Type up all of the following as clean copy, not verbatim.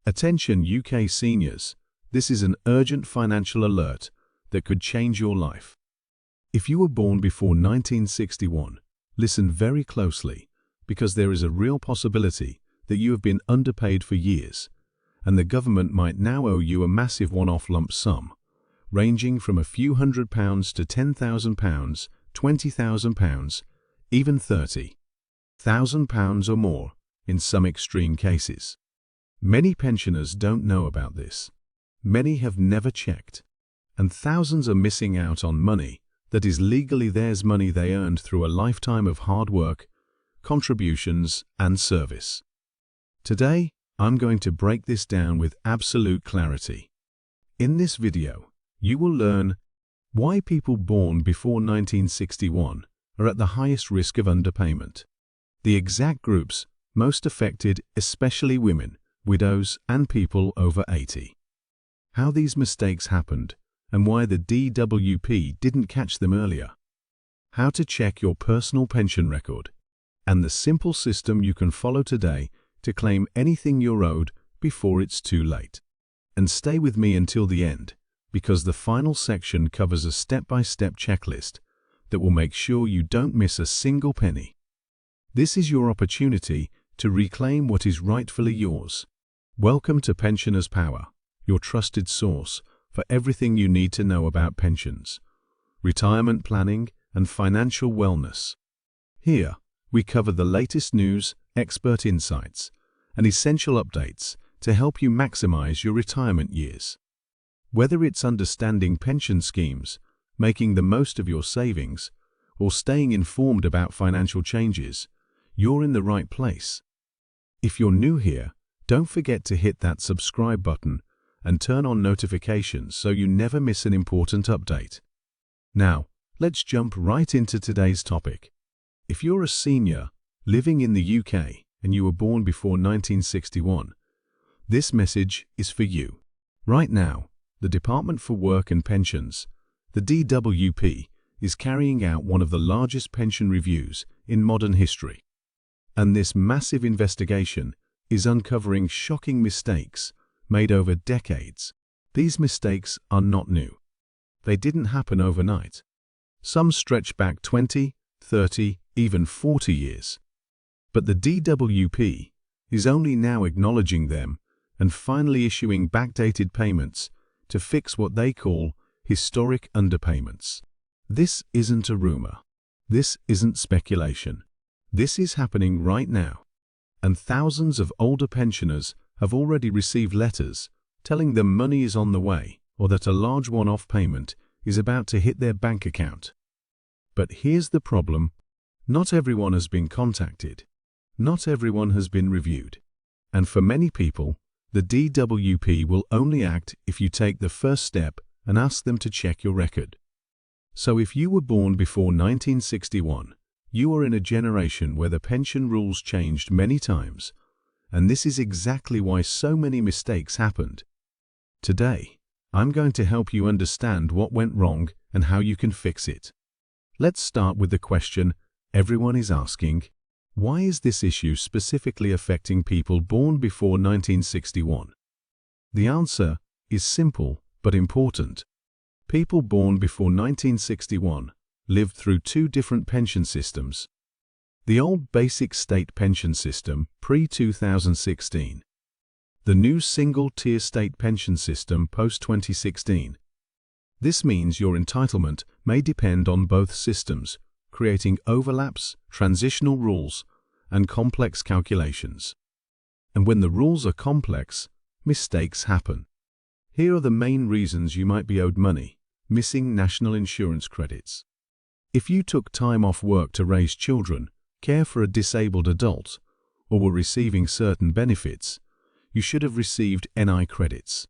Attention UK seniors, this is an urgent financial alert that could change your life. If you were born before 1961, listen very closely, because there is a real possibility that you have been underpaid for years, and the government might now owe you a massive one-off lump sum, ranging from a few £100 to £10,000, £20,000, even £30,000 or more in some extreme cases. Many pensioners don't know about this. Many have never checked, and thousands are missing out on money that is legally theirs, money they earned through a lifetime of hard work, contributions, and service. Today, I'm going to break this down with absolute clarity. In this video, you will learn why people born before 1961 are at the highest risk of underpayment, the exact groups most affected, especially women, widows, and people over 80. How these mistakes happened, and why the DWP didn't catch them earlier. How to check your personal pension record, and the simple system you can follow today to claim anything you're owed before it's too late. And stay with me until the end, because the final section covers a step-by-step checklist that will make sure you don't miss a single penny. This is your opportunity to reclaim what is rightfully yours. Welcome to Pensioners Power, your trusted source for everything you need to know about pensions, retirement planning, and financial wellness. Here, we cover the latest news, expert insights, and essential updates to help you maximize your retirement years. Whether it's understanding pension schemes, making the most of your savings, or staying informed about financial changes, you're in the right place. If you're new here, don't forget to hit that subscribe button and turn on notifications so you never miss an important update. Now, let's jump right into today's topic. If you're a senior living in the UK and you were born before 1961, this message is for you. Right now, the Department for Work and Pensions, the DWP, is carrying out one of the largest pension reviews in modern history. And this massive investigation is uncovering shocking mistakes made over decades. These mistakes are not new. They didn't happen overnight. Some stretch back 20, 30, even 40 years. But the DWP is only now acknowledging them and finally issuing backdated payments to fix what they call historic underpayments. This isn't a rumor. This isn't speculation. This is happening right now. And thousands of older pensioners have already received letters telling them money is on the way or that a large one-off payment is about to hit their bank account. But here's the problem. Not everyone has been contacted. Not everyone has been reviewed. And for many people, the DWP will only act if you take the first step and ask them to check your record. So if you were born before 1961, you are in a generation where the pension rules changed many times, and this is exactly why so many mistakes happened. Today, I'm going to help you understand what went wrong and how you can fix it. Let's start with the question everyone is asking: why is this issue specifically affecting people born before 1961? The answer is simple but important. People born before 1961 lived through two different pension systems. The old basic state pension system pre-2016. The new single-tier state pension system post-2016. This means your entitlement may depend on both systems, creating overlaps, transitional rules, and complex calculations. And when the rules are complex, mistakes happen. Here are the main reasons you might be owed money: missing national insurance credits. If you took time off work to raise children, care for a disabled adult, or were receiving certain benefits, you should have received NI credits.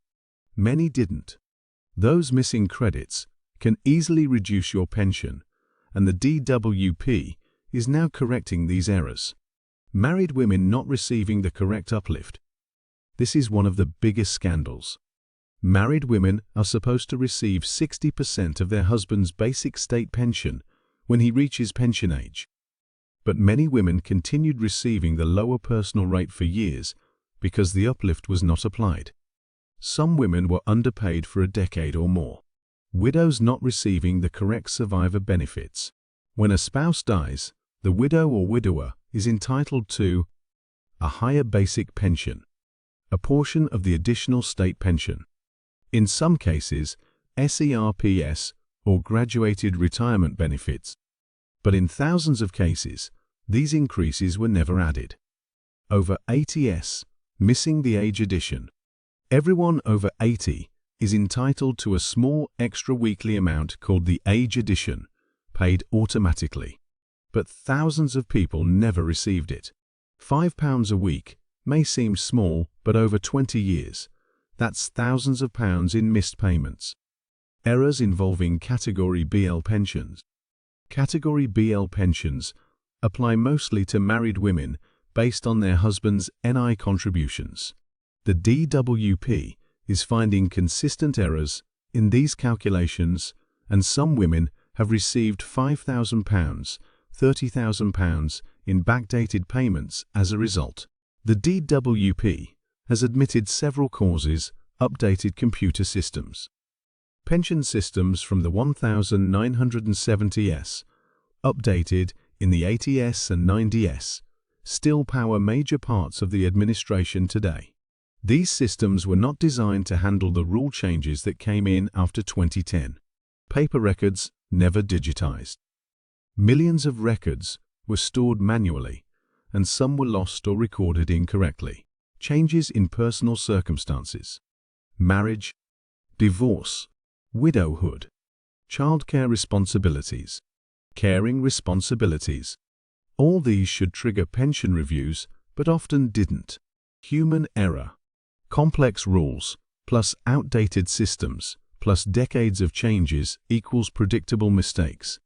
Many didn't. Those missing credits can easily reduce your pension, and the DWP is now correcting these errors. Married women not receiving the correct uplift. This is one of the biggest scandals. Married women are supposed to receive 60% of their husband's basic state pension when he reaches pension age. But many women continued receiving the lower personal rate for years because the uplift was not applied. Some women were underpaid for a decade or more. Widows not receiving the correct survivor benefits. When a spouse dies, the widow or widower is entitled to a higher basic pension, a portion of the additional state pension. In some cases, SERPS or graduated retirement benefits, but in thousands of cases, these increases were never added. Over 80s, missing the age addition. Everyone over 80 is entitled to a small extra weekly amount called the age addition, paid automatically. But thousands of people never received it. £5 a week may seem small, but over 20 years, that's thousands of pounds in missed payments. Errors involving Category BL pensions. Category BL pensions apply mostly to married women based on their husband's NI contributions. The DWP is finding consistent errors in these calculations, and some women have received £5,000, £30,000 in backdated payments as a result. The DWP has admitted several causes: updated computer systems. Pension systems from the 1970s, updated in the 80s and 90s, still power major parts of the administration today. These systems were not designed to handle the rule changes that came in after 2010. Paper records never digitized. Millions of records were stored manually, and some were lost or recorded incorrectly. Changes in personal circumstances. Marriage, divorce, widowhood, childcare responsibilities, caring responsibilities. All these should trigger pension reviews, but often didn't. Human error. Complex rules, plus outdated systems, plus decades of changes equals predictable mistakes.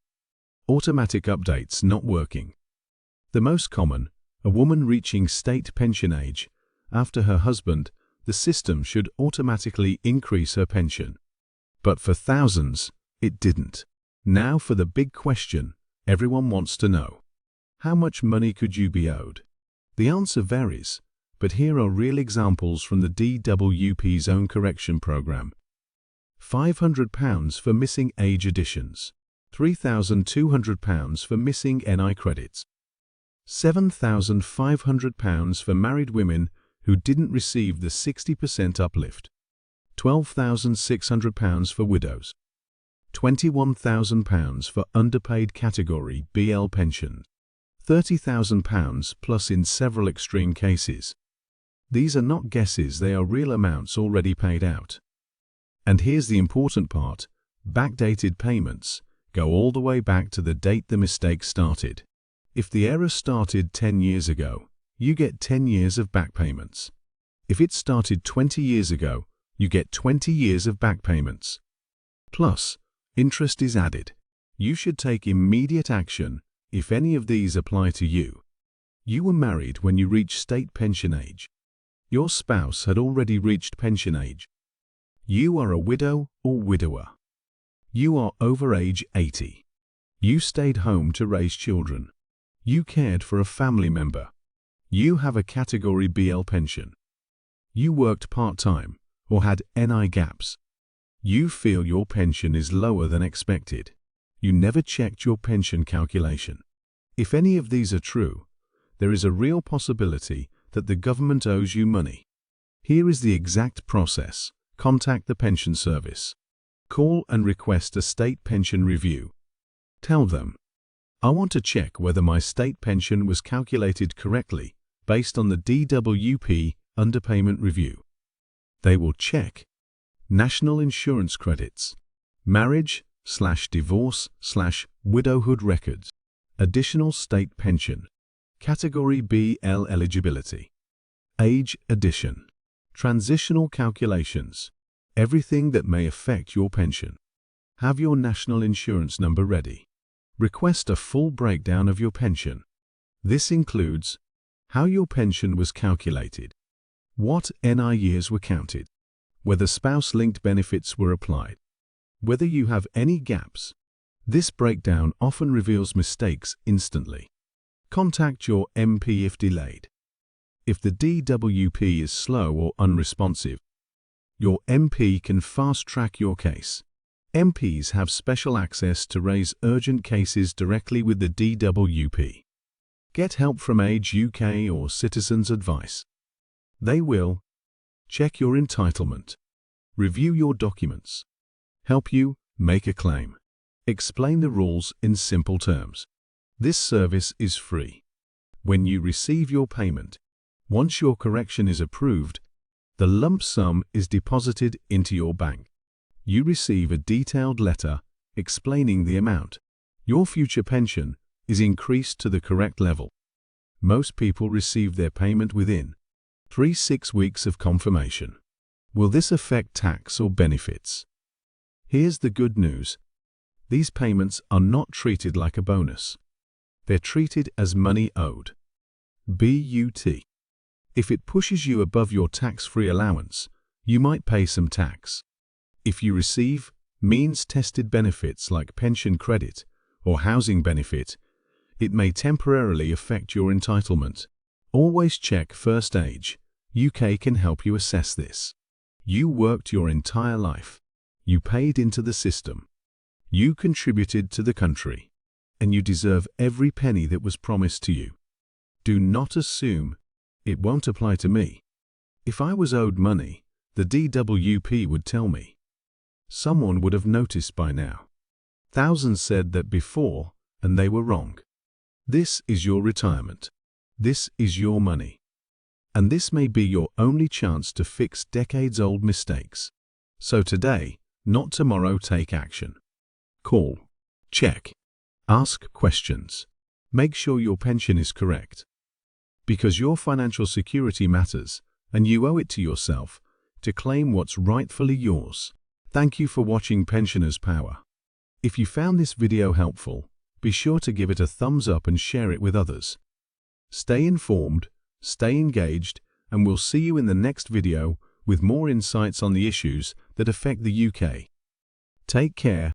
Automatic updates not working. The most common, a woman reaching state pension age. After her husband, the system should automatically increase her pension. But for thousands, it didn't. Now for the big question everyone wants to know. How much money could you be owed? The answer varies, but here are real examples from the DWP's own correction program. £500 for missing age additions. £3,200 for missing NI credits. £7,500 for married women who didn't receive the 60% uplift. £12,600 for widows. £21,000 for underpaid Category BL pension. £30,000 plus in several extreme cases. These are not guesses, they are real amounts already paid out. And here's the important part: backdated payments go all the way back to the date the mistake started. If the error started 10 years ago, you get 10 years of back payments. If it started 20 years ago, you get 20 years of back payments. Plus, interest is added. You should take immediate action if any of these apply to you. You were married when you reached state pension age. Your spouse had already reached pension age. You are a widow or widower. You are over age 80. You stayed home to raise children. You cared for a family member. You have a Category BL pension. You worked part-time or had NI gaps. You feel your pension is lower than expected. You never checked your pension calculation. If any of these are true, there is a real possibility that the government owes you money. Here is the exact process. Contact the pension service. Call and request a state pension review. Tell them, I want to check whether my state pension was calculated correctly based on the DWP underpayment review. They will check national insurance credits, marriage/divorce/widowhood records, additional state pension, Category BL eligibility, age addition, transitional calculations, everything that may affect your pension. Have your national insurance number ready. Request a full breakdown of your pension. This includes how your pension was calculated, what NI years were counted, whether spouse-linked benefits were applied, whether you have any gaps. This breakdown often reveals mistakes instantly. Contact your MP if delayed. If the DWP is slow or unresponsive, your MP can fast-track your case. MPs have special access to raise urgent cases directly with the DWP. Get help from Age UK or Citizens Advice. They will check your entitlement, review your documents, help you make a claim, explain the rules in simple terms. This service is free. When you receive your payment, once your correction is approved, the lump sum is deposited into your bank. You receive a detailed letter explaining the amount. Your future pension is increased to the correct level. Most people receive their payment within 3-6 weeks of confirmation. Will this affect tax or benefits? Here's the good news. These payments are not treated like a bonus. They're treated as money owed. BUT. If it pushes you above your tax-free allowance, you might pay some tax. If you receive means-tested benefits like pension credit or housing benefit, it may temporarily affect your entitlement. Always check First Age UK can help you assess this. You worked your entire life. You paid into the system. You contributed to the country. And you deserve every penny that was promised to you. Do not assume it won't apply to me. If I was owed money, the DWP would tell me. Someone would have noticed by now. Thousands said that before, and they were wrong. This is your retirement. This is your money. And this may be your only chance to fix decades-old mistakes. So today, not tomorrow, take action. Call. Check. Ask questions. Make sure your pension is correct. Because your financial security matters, and you owe it to yourself to claim what's rightfully yours. Thank you for watching Pensioners Power. If you found this video helpful, be sure to give it a thumbs up and share it with others. Stay informed, stay engaged, and we'll see you in the next video with more insights on the issues that affect the UK. Take care